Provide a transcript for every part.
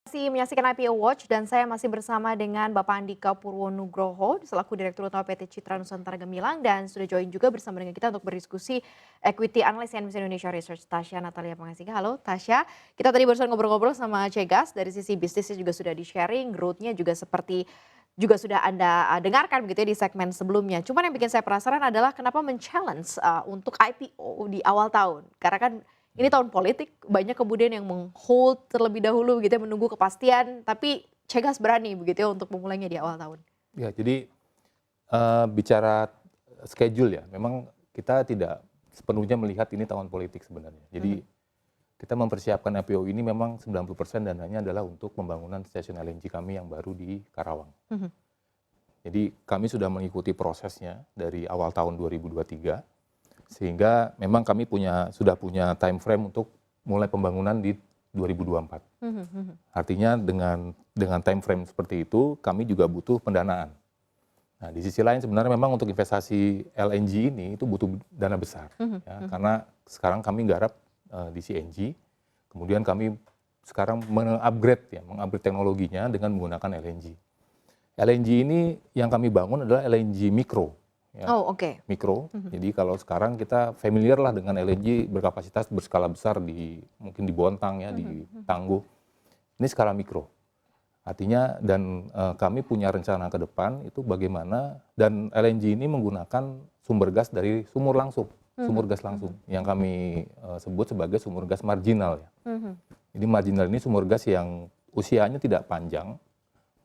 Masih menyaksikan IPO Watch dan saya masih bersama dengan Bapak Andika Purwonugroho selaku Direktur Utama PT Citra Nusantara Gemilang dan sudah join juga bersama dengan kita untuk berdiskusi Equity Analyst CNBC Indonesia Research Tasya Natalia Pangasika. Halo Tasya, kita tadi barusan ngobrol-ngobrol sama Cegas dari sisi bisnisnya juga sudah di-sharing, growth-nya juga seperti juga sudah Anda dengarkan begitu ya di segmen sebelumnya. Cuman yang bikin saya penasaran adalah kenapa men-challenge untuk IPO di awal tahun. Karena kan ini tahun politik, banyak kemudian yang meng-hold terlebih dahulu gitu ya, menunggu kepastian, tapi Cegas berani begitu ya untuk memulainya di awal tahun. Ya, jadi bicara schedule ya, memang kita tidak sepenuhnya melihat ini tahun politik sebenarnya. Jadi kita mempersiapkan IPO ini memang 90% dananya adalah untuk pembangunan stasiun LNG kami yang baru di Karawang. Jadi kami sudah mengikuti prosesnya dari awal tahun 2023, sehingga memang kami sudah punya time frame untuk mulai pembangunan di 2024. Artinya dengan time frame seperti itu, kami juga butuh pendanaan. Nah, di sisi lain sebenarnya memang untuk investasi LNG ini itu butuh dana besar, ya, karena sekarang kami garap di CNG, kemudian kami sekarang mengupgrade teknologinya dengan menggunakan LNG. LNG ini yang kami bangun adalah LNG mikro. Ya, Oh oke. mikro. Jadi kalau sekarang kita familiar lah dengan LNG berkapasitas berskala besar mungkin di Bontang ya, di Tangguh. Ini skala mikro. Artinya kami punya rencana ke depan itu bagaimana, dan LNG ini menggunakan sumber gas dari sumur gas langsung yang kami sebut sebagai sumur gas marginal ya. Jadi marginal ini sumur gas yang usianya tidak panjang,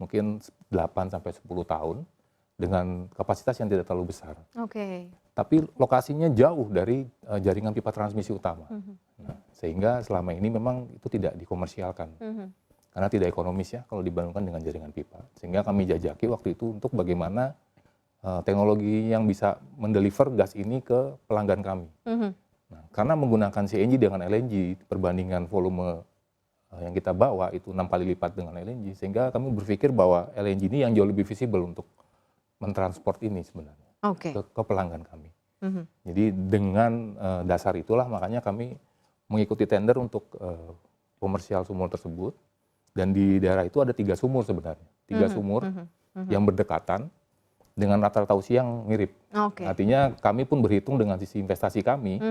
mungkin 8 sampai 10 tahun. Dengan kapasitas yang tidak terlalu besar. Tapi lokasinya jauh dari jaringan pipa transmisi utama. Nah, sehingga selama ini memang itu tidak dikomersialkan. Karena tidak ekonomis ya kalau dibandingkan dengan jaringan pipa. Sehingga kami jajaki waktu itu untuk bagaimana teknologi yang bisa mendeliver gas ini ke pelanggan kami. Nah, karena menggunakan CNG dengan LNG, perbandingan volume yang kita bawa itu 6 kali lipat dengan LNG. Sehingga kami berpikir bahwa LNG ini yang jauh lebih visible untuk mentransport ini sebenarnya ke pelanggan kami. Jadi dengan dasar itulah makanya kami mengikuti tender untuk komersial sumur tersebut, dan di daerah itu ada 3 sumur sebenarnya, 3 sumur yang berdekatan dengan rata-rata usia yang mirip. Artinya kami pun berhitung dengan sisi investasi kami,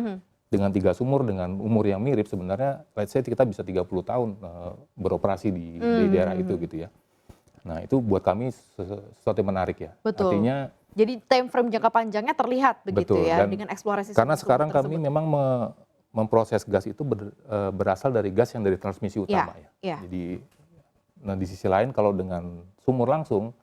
dengan 3 sumur dengan umur yang mirip sebenarnya, let's say kita bisa 30 tahun beroperasi di daerah itu gitu ya. Nah itu buat kami sesuatu yang menarik ya. Betul. Artinya, jadi time frame jangka panjangnya terlihat begitu betul, ya dengan eksplorasi karena sumur-sumur sekarang tersebut. kami memang memproses gas itu berasal dari gas yang dari transmisi utama ya. Jadi di sisi lain kalau dengan sumur langsung,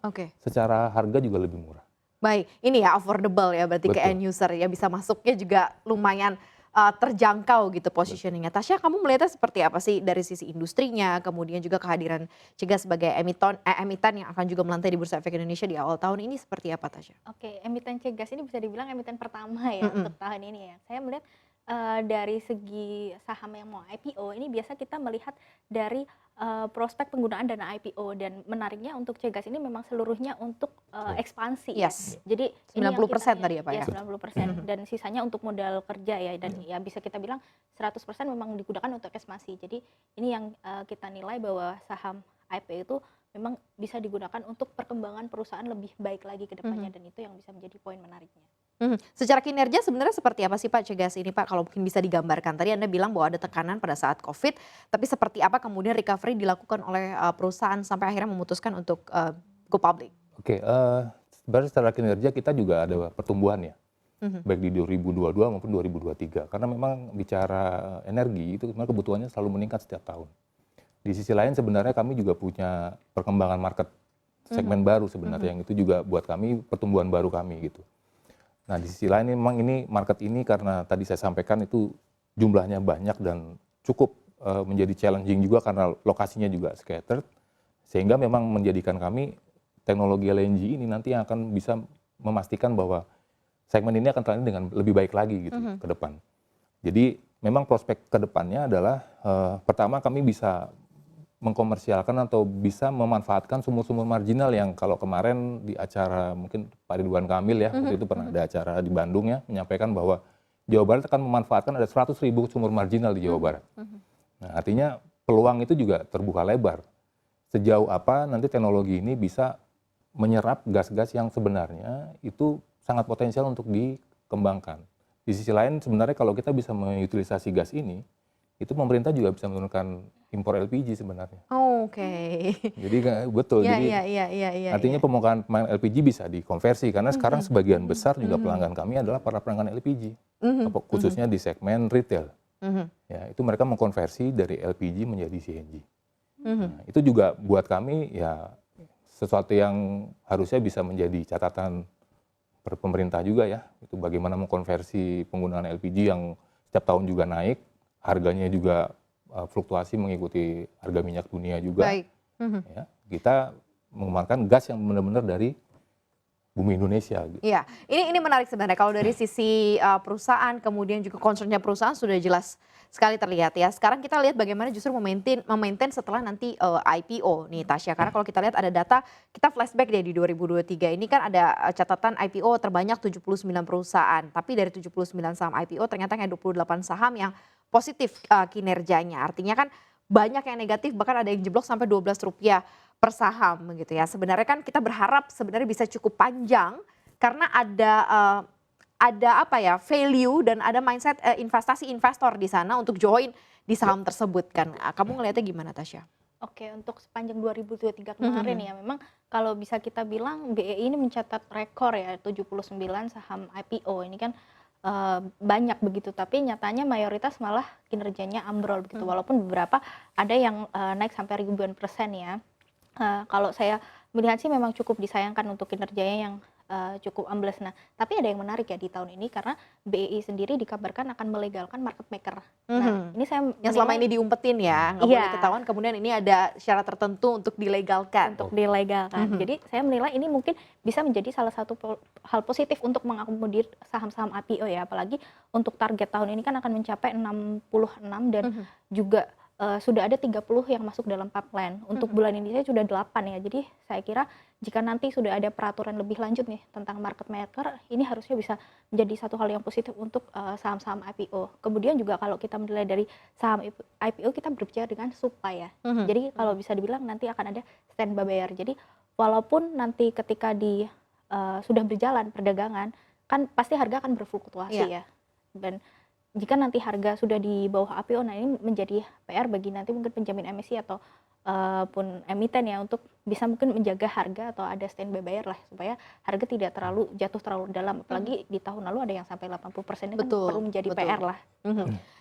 secara harga juga lebih murah. Baik, ini ya affordable ya berarti ke end user ya, bisa masuknya juga lumayan terjangkau gitu positioningnya. Tasya, kamu melihatnya seperti apa sih dari sisi industrinya, kemudian juga kehadiran Cegas sebagai emiten yang akan juga melantai di Bursa Efek Indonesia di awal tahun ini seperti apa, Tasya? Oke, emiten Cegas ini bisa dibilang emiten pertama ya untuk tahun ini ya. Saya melihat dari segi saham yang mau IPO ini biasa kita melihat dari prospek penggunaan dana IPO, dan menariknya untuk Cegas ini memang seluruhnya untuk ekspansi. Yes. Jadi 90% tadi ya Pak ya? 90%, dan sisanya untuk modal kerja ya, dan ya bisa kita bilang 100% memang digunakan untuk ekspansi. Jadi ini yang kita nilai bahwa saham IPO itu memang bisa digunakan untuk perkembangan perusahaan lebih baik lagi ke depannya, dan itu yang bisa menjadi poin menariknya. Secara kinerja sebenarnya seperti apa sih Pak Cegas ini Pak, kalau mungkin bisa digambarkan? Tadi Anda bilang bahwa ada tekanan pada saat COVID, tapi seperti apa kemudian recovery dilakukan oleh perusahaan sampai akhirnya memutuskan untuk go public? Oke, sebenarnya secara kinerja kita juga ada pertumbuhan ya, baik di 2022 maupun 2023. Karena memang bicara energi itu kebutuhannya selalu meningkat setiap tahun. Di sisi lain sebenarnya kami juga punya perkembangan market segmen baru sebenarnya, yang itu juga buat kami pertumbuhan baru kami gitu. Nah di sisi lain memang ini market ini karena tadi saya sampaikan itu jumlahnya banyak dan cukup menjadi challenging juga karena lokasinya juga scattered, sehingga memang menjadikan kami teknologi LNG ini nanti yang akan bisa memastikan bahwa segmen ini akan terlayani dengan lebih baik lagi gitu ke depan. Jadi memang prospek ke depannya adalah pertama kami bisa mengkomersialkan atau bisa memanfaatkan sumur-sumur marginal yang kalau kemarin di acara mungkin Pak Ridwan Kamil ya, waktu itu pernah ada acara di Bandung ya, menyampaikan bahwa Jawa Barat akan memanfaatkan ada 100.000 sumur marginal di Jawa Barat. Nah, artinya peluang itu juga terbuka lebar. sejauh apa nanti teknologi ini bisa menyerap gas-gas yang sebenarnya itu sangat potensial untuk dikembangkan. Di sisi lain sebenarnya kalau kita bisa mengutilisasi gas ini, itu pemerintah juga bisa menurunkan impor LPG sebenarnya. Oke. Jadi betul, Iya, jadi iya, iya, iya, iya. artinya pemakan LPG bisa dikonversi karena sekarang sebagian besar juga Mhm. pelanggan kami adalah para pelanggan LPG, Mhm, khususnya di segmen retail. mhm, Ya, itu mereka mengkonversi dari LPG menjadi CNG. mhm. Nah, itu juga buat kami ya sesuatu yang harusnya bisa menjadi catatan pemerintah juga ya. Itu bagaimana mengkonversi penggunaan LPG yang setiap tahun juga naik, harganya juga fluktuasi mengikuti harga minyak dunia juga. Baik. Mhm. Ya, kita mengembangkan gas yang benar-benar dari bumi Indonesia. Gitu. Iya, ini menarik sebenarnya kalau dari sisi perusahaan kemudian juga concernnya perusahaan sudah jelas sekali terlihat ya. Sekarang kita lihat bagaimana justru memaintain setelah nanti IPO nih Tasya. Karena kalau kita lihat ada data, kita flashback deh di 2023 ini kan ada catatan IPO terbanyak 79 perusahaan. Tapi dari 79 saham IPO ternyata hanya 28 saham yang positif kinerjanya. Artinya kan banyak yang negatif, bahkan ada yang jeblok sampai Rp12 per saham begitu ya. Sebenarnya kan kita berharap sebenarnya bisa cukup panjang karena ada apa ya, value dan ada mindset investasi investor di sana untuk join di saham tersebut kan. Kamu ngelihatnya gimana Tasya? Oke, untuk sepanjang 2023 kemarin ya, memang kalau bisa kita bilang BEI ini mencatat rekor ya, 79 saham IPO. Ini kan banyak begitu, tapi nyatanya mayoritas malah kinerjanya ambrol begitu. Walaupun beberapa ada yang naik sampai ribuan persen ya. Kalau saya melihat sih memang cukup disayangkan untuk kinerjanya yang cukup ambles. Nah, tapi ada yang menarik ya di tahun ini karena BEI sendiri dikabarkan akan melegalkan market maker. Nah, ini saya Yang selama menilai ini diumpetin ya, nggak Iya. boleh ketahuan, kemudian ini ada syarat tertentu untuk dilegalkan. untuk dilegalkan. Jadi saya menilai ini mungkin bisa menjadi salah satu hal positif untuk mengakomodir saham-saham IPO ya, apalagi untuk target tahun ini kan akan mencapai 66 dan juga sudah ada 30 yang masuk dalam pipeline. Untuk bulan ini saya sudah 8 ya. Jadi saya kira jika nanti sudah ada peraturan lebih lanjut nih tentang market maker, ini harusnya bisa menjadi satu hal yang positif untuk saham-saham IPO. Kemudian juga kalau kita menilai dari saham IPO, kita berbicara dengan supply ya. Jadi kalau bisa dibilang nanti akan ada standby buyer. Jadi walaupun nanti ketika sudah berjalan perdagangan, kan pasti harga akan berfluktuasi ya. Dan jika nanti harga sudah di bawah IPO, nah ini menjadi PR bagi nanti mungkin penjamin emisi atau pun emiten ya untuk bisa mungkin menjaga harga atau ada standby buyer lah supaya harga tidak terlalu jatuh terlalu dalam. Apalagi di tahun lalu ada yang sampai 80% itu kan perlu menjadi PR lah.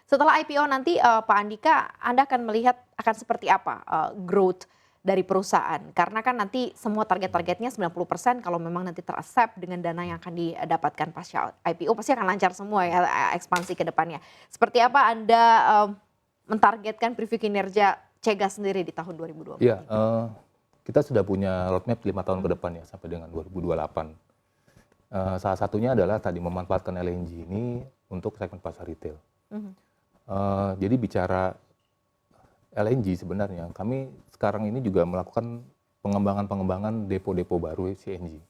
Setelah IPO nanti Pak Andika, Anda akan melihat akan seperti apa growth dari perusahaan? Karena kan nanti semua target-targetnya 90% kalau memang nanti teraccept dengan dana yang akan didapatkan pasca IPO pasti akan lancar semua ya ekspansi ke depannya. Seperti apa Anda mentargetkan preview kinerja Cegas sendiri di tahun 2020? Iya, kita sudah punya roadmap 5 tahun ke depan ya sampai dengan 2028. Salah satunya adalah tadi memanfaatkan LNG ini untuk segmen pasar retail. Jadi bicara LNG sebenarnya kami sekarang ini juga melakukan pengembangan depo-depo baru CNG.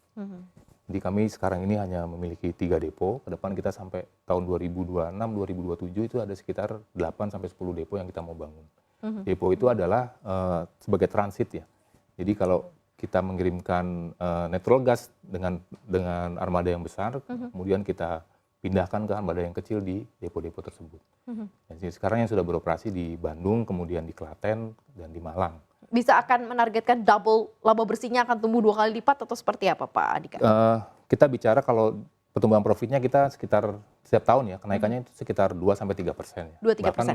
Jadi kami sekarang ini hanya memiliki 3 depo, ke depan kita sampai tahun 2026-2027 itu ada sekitar 8 sampai 10 depo yang kita mau bangun. Depo itu adalah sebagai transit ya. Jadi kalau kita mengirimkan natural gas dengan armada yang besar, kemudian kita pindahkan ke armada yang kecil di depo-depo tersebut. Jadi sekarang yang sudah beroperasi di Bandung, kemudian di Klaten dan di Malang. Bisa akan menargetkan double laba bersihnya akan tumbuh 2 kali lipat atau seperti apa Pak Andika? Kita bicara kalau pertumbuhan profitnya kita sekitar setiap tahun ya kenaikannya itu sekitar 2-3%. Ya. 2-3%. Bahkan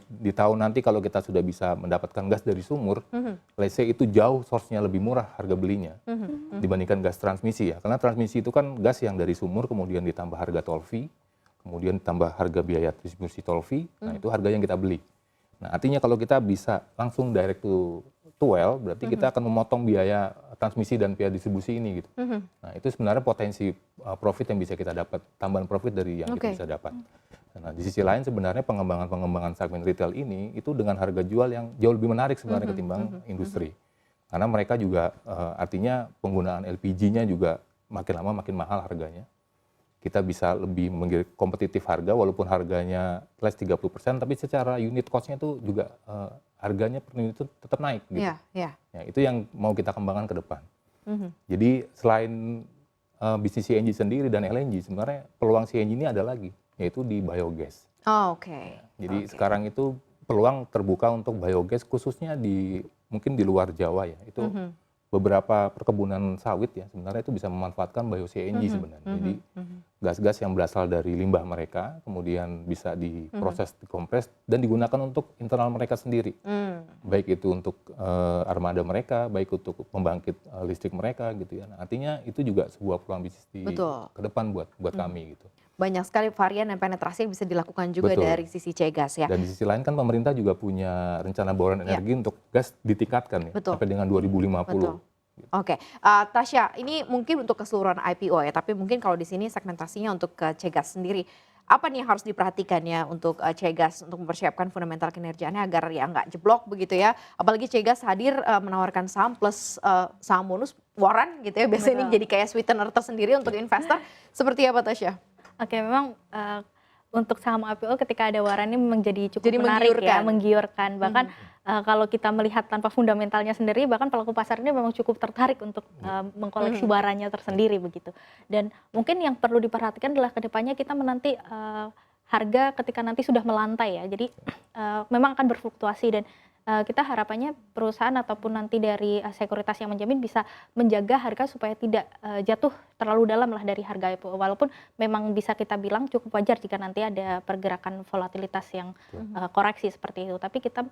di tahun nanti kalau kita sudah bisa mendapatkan gas dari sumur, let's say itu jauh source-nya lebih murah harga belinya dibandingkan gas transmisi ya. Karena transmisi itu kan gas yang dari sumur kemudian ditambah harga toll fee, kemudian ditambah harga biaya distribusi toll fee, nah itu harga yang kita beli. Nah artinya kalau kita bisa langsung direct to well, berarti kita akan memotong biaya transmisi dan biaya distribusi ini gitu. Nah itu sebenarnya potensi profit yang bisa kita dapat, tambahan profit dari yang kita bisa dapat. Nah di sisi lain sebenarnya pengembangan segmen retail ini itu dengan harga jual yang jauh lebih menarik sebenarnya ketimbang industri. Karena mereka juga artinya penggunaan LPG-nya juga makin lama makin mahal harganya. Kita bisa lebih kompetitif harga walaupun harganya less 30%, tapi secara unit cost-nya itu juga harganya per unit itu tetap naik gitu. Iya, iya. Ya, itu yang mau kita kembangkan ke depan. Mhm. Jadi selain bisnis CNG sendiri dan LNG, sebenarnya peluang CNG ini ada lagi, yaitu di biogas. Oh, oke. Jadi Oke. sekarang itu peluang terbuka untuk biogas khususnya mungkin di luar Jawa ya. Itu beberapa perkebunan sawit ya sebenarnya itu bisa memanfaatkan bio-CNG sebenarnya. Jadi gas-gas yang berasal dari limbah mereka kemudian bisa diproses, dikompres dan digunakan untuk internal mereka sendiri. Baik itu untuk armada mereka, baik untuk pembangkit listrik mereka gitu ya. Nah, artinya itu juga sebuah peluang bisnis Betul. ke depan buat kami gitu. Banyak sekali varian dan penetrasi yang bisa dilakukan juga Betul. dari sisi Cegas ya. Dan di sisi lain kan pemerintah juga punya rencana bauran energi untuk gas ditingkatkan ya Betul. sampai dengan 2050. Betul. Oke, Tasya, ini mungkin untuk keseluruhan IPO ya, tapi mungkin kalau di sini segmentasinya untuk ke Cegas sendiri, apa nih yang harus diperhatikan ya untuk Cegas untuk mempersiapkan fundamental kinerjanya agar ya nggak jeblok begitu ya, apalagi Cegas hadir menawarkan saham plus saham bonus warrant gitu ya, biasanya ini jadi kayak sweetener tersendiri untuk investor, seperti apa Tasya? Oke, memang untuk saham IPO ketika ada waran ini memang jadi cukup Jadi menarik ya, menggiurkan. menggiurkan. Bahkan kalau kita melihat tanpa fundamentalnya sendiri, bahkan pelaku pasar ini memang cukup tertarik untuk mengkoleksi warannya tersendiri begitu. Dan mungkin yang perlu diperhatikan adalah kedepannya kita menanti harga ketika nanti sudah melantai ya. Jadi memang akan berfluktuasi dan kita harapannya perusahaan ataupun nanti dari sekuritas yang menjamin bisa menjaga harga supaya tidak jatuh terlalu dalam lah dari harga IPO. Walaupun memang bisa kita bilang cukup wajar jika nanti ada pergerakan volatilitas yang koreksi seperti itu. Tapi kita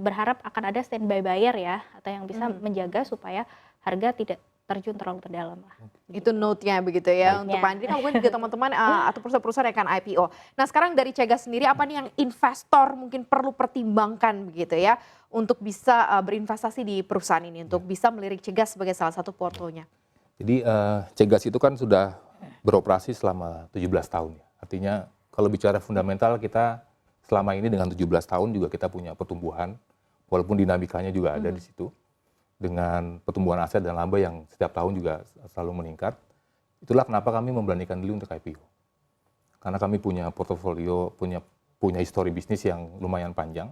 berharap akan ada standby buyer ya, atau yang bisa menjaga supaya harga tidak terjun terlalu terdalam lah. Itu note-nya begitu ya untuk Pak Andri, mungkin juga teman-teman atau perusahaan-perusahaan yang akan IPO. Nah sekarang dari Cegas sendiri apa nih yang investor mungkin perlu pertimbangkan begitu ya untuk bisa berinvestasi di perusahaan ini, untuk bisa melirik Cegas sebagai salah satu portonya? Jadi Cegas itu kan sudah beroperasi selama 17 tahun ya. Artinya kalau bicara fundamental kita selama ini dengan 17 tahun juga kita punya pertumbuhan, walaupun dinamikanya juga ada di situ. Dengan pertumbuhan aset dan laba yang setiap tahun juga selalu meningkat. Itulah kenapa kami memberanikan diri untuk IPO. Karena kami punya portofolio, punya histori bisnis yang lumayan panjang.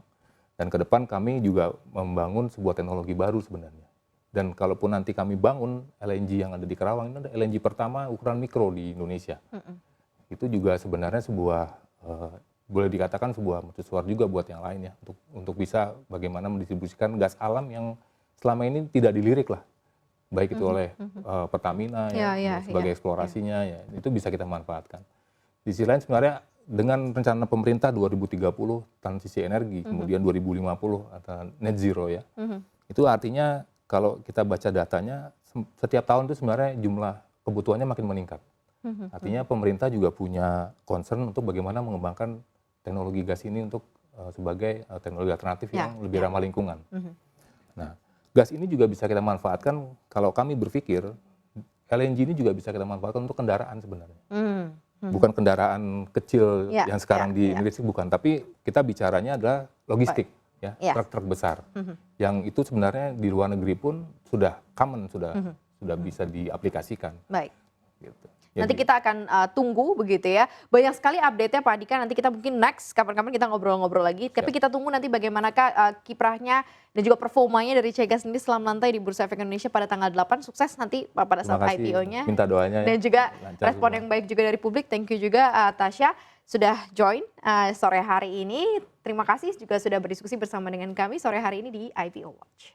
Dan ke depan kami juga membangun sebuah teknologi baru sebenarnya. Dan kalaupun nanti kami bangun LNG yang ada di Karawang, ini ada LNG pertama ukuran mikro di Indonesia. Itu juga sebenarnya sebuah, boleh dikatakan sebuah mercusuar juga buat yang lain ya. Untuk bisa bagaimana mendistribusikan gas alam yang selama ini tidak dilirik lah, baik itu oleh Pertamina sebagai eksplorasinya ya, itu bisa kita manfaatkan. Di sisi lain sebenarnya dengan rencana pemerintah 2030 transisi energi, kemudian 2050 atau net zero ya, itu artinya kalau kita baca datanya setiap tahun itu sebenarnya jumlah kebutuhannya makin meningkat. Artinya pemerintah juga punya concern untuk bagaimana mengembangkan teknologi gas ini untuk sebagai teknologi alternatif yang lebih ramah lingkungan. Nah, gas ini juga bisa kita manfaatkan kalau kami berpikir LNG ini juga bisa kita manfaatkan untuk kendaraan sebenarnya. Bukan kendaraan kecil yang sekarang di Indonesia bukan, tapi kita bicaranya adalah logistik ya, truk-truk besar. Yang itu sebenarnya di luar negeri pun sudah common, sudah bisa diaplikasikan. Baik. Gitu. Nanti kita akan tunggu begitu ya. Banyak sekali update-nya Pak Andika, nanti kita mungkin next kapan-kapan kita ngobrol-ngobrol lagi. Tapi kita tunggu nanti bagaimanakah kiprahnya dan juga performanya dari Cegas sendiri setelah melantai di Bursa Efek Indonesia pada tanggal 8. Sukses nanti pada saat IPO-nya. Minta doanya dan ya. juga respon semua. yang baik juga dari publik. Thank you juga Tasya sudah join sore hari ini. Terima kasih juga sudah berdiskusi bersama dengan kami sore hari ini di IPO Watch.